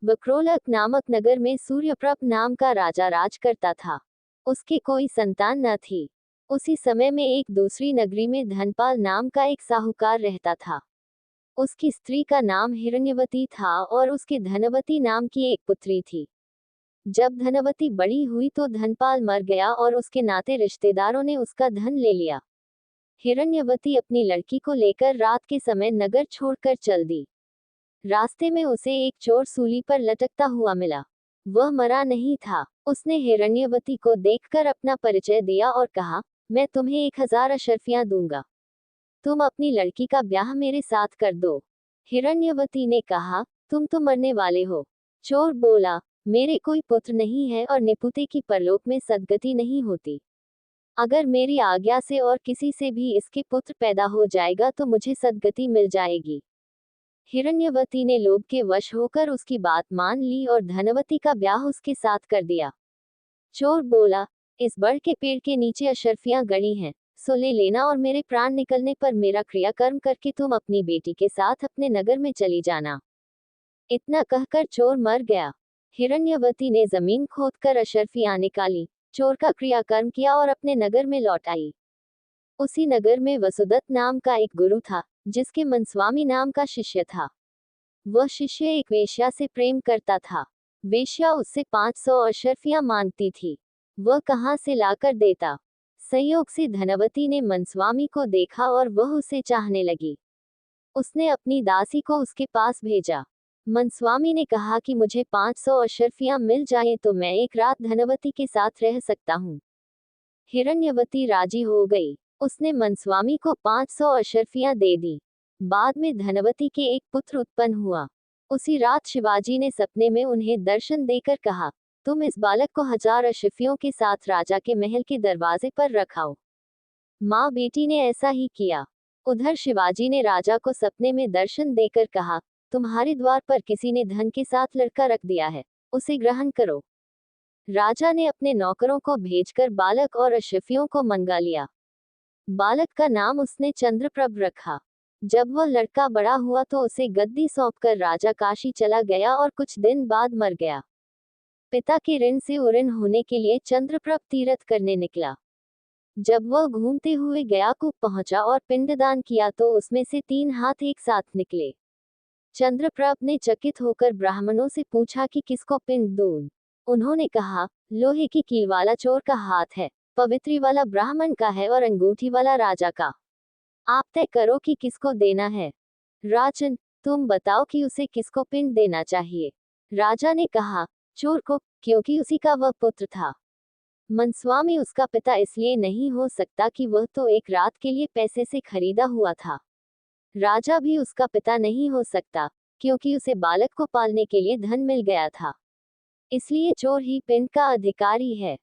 वक्रोलक नामक नगर में सूर्यप्रभ नाम का राजा राज करता था। उसकी कोई संतान न थी। उसी समय में एक दूसरी नगरी में धनपाल नाम का एक साहूकार रहता था। उसकी स्त्री का नाम हिरण्यवती था और उसके धनवती नाम की एक पुत्री थी। जब धनवती बड़ी हुई तो धनपाल मर गया और उसके नाते रिश्तेदारों ने उसका धन ले लिया। हिरण्यवती अपनी लड़की को लेकर रात के समय नगर छोड़कर चल दी। रास्ते में उसे एक चोर सूली पर लटकता हुआ मिला। वह मरा नहीं था। उसने हिरण्यवती को देखकर अपना परिचय दिया और कहा, मैं तुम्हें 1000 अशर्फियां दूंगा। तुम अपनी लड़की का ब्याह मेरे साथ कर दो। हिरण्यवती ने कहा, तुम तो मरने वाले हो। चोर बोला, मेरे कोई पुत्र नहीं है और निपुते की परलोक में सद्गति नहीं होती। अगर मेरी आज्ञा से और किसी से भी इसके पुत्र पैदा हो जाएगा तो मुझे सद्गति मिल जाएगी। हिरण्यवती ने लोभ के वश होकर उसकी बात मान ली और धनवती का ब्याह उसके साथ कर दिया। चोर बोला, इस बड़ के पेड़ के नीचे अशर्फियां गड़ी हैं, सो ले लेना और मेरे प्राण निकलने पर मेरा क्रियाकर्म करके तुम अपनी बेटी के साथ अपने नगर में चली जाना। इतना कहकर चोर मर गया। हिरण्यवती ने जमीन खोदकर अशर्फियां निकाली, चोर का क्रियाकर्म किया और अपने नगर में लौट आई। उसी नगर में वसुदत्त नाम का एक गुरु था, जिसके मनस्वामी नाम का शिष्य था। वह शिष्य एक वेश्या से प्रेम करता था। वेश्या उससे 500 अशर्फियां मांगती थी। वह कहाँ से लाकर देता। संयोग से धनवती ने मनस्वामी को देखा और वह उसे चाहने लगी। उसने अपनी दासी को उसके पास भेजा। मनस्वामी ने कहा कि मुझे 500 अशर्फियां मिल जाए तो मैं एक रात धनवती के साथ रह सकता हूँ। हिरण्यवती राजी हो गई। उसने मनस्वामी को 500 अशर्फियां दे दी। बाद में धनवती के एक पुत्र उत्पन्न हुआ। उसी रात शिवाजी ने सपने में उन्हें दर्शन देकर कहा, तुम इस बालक को 1000 अशर्फियों के साथ राजा के महल के दरवाजे पर रखाओ। माँ बेटी ने ऐसा ही किया। उधर शिवाजी ने राजा को सपने में दर्शन देकर कहा, तुम्हारे द्वार पर किसी ने धन के साथ लड़का रख दिया है, उसे ग्रहण करो। राजा ने अपने नौकरों को भेजकर बालक और अशर्फियों को मंगा लिया। बालक का नाम उसने चंद्रप्रभ रखा। जब वह लड़का बड़ा हुआ तो उसे गद्दी सौंपकर राजा काशी चला गया और कुछ दिन बाद मर गया। पिता के ऋण से उऋण होने के लिए चंद्रप्रभ तीर्थ करने निकला। जब वह घूमते हुए गयाकूप पहुंचा और पिंडदान किया तो उसमें से 3 हाथ एक साथ निकले। चंद्रप्रभ ने चकित होकर ब्राह्मणों से पूछा कि किसको पिंड दूं। उन्होंने कहा, लोहे की कील वाला चोर का हाथ है, पवित्री वाला ब्राह्मण का है और अंगूठी वाला राजा का। आप तय करो कि किसको देना है। राजन, तुम बताओ कि उसे किसको पिंड देना चाहिए। राजा ने कहा, चोर को, क्योंकि उसी का वह पुत्र था। मनस्वामी उसका पिता इसलिए नहीं हो सकता कि वह तो एक रात के लिए पैसे से खरीदा हुआ था। राजा भी उसका पिता नहीं हो सकता, क्योंकि उसे बालक को पालने के लिए धन मिल गया था। इसलिए चोर ही पिंड का अधिकारी है।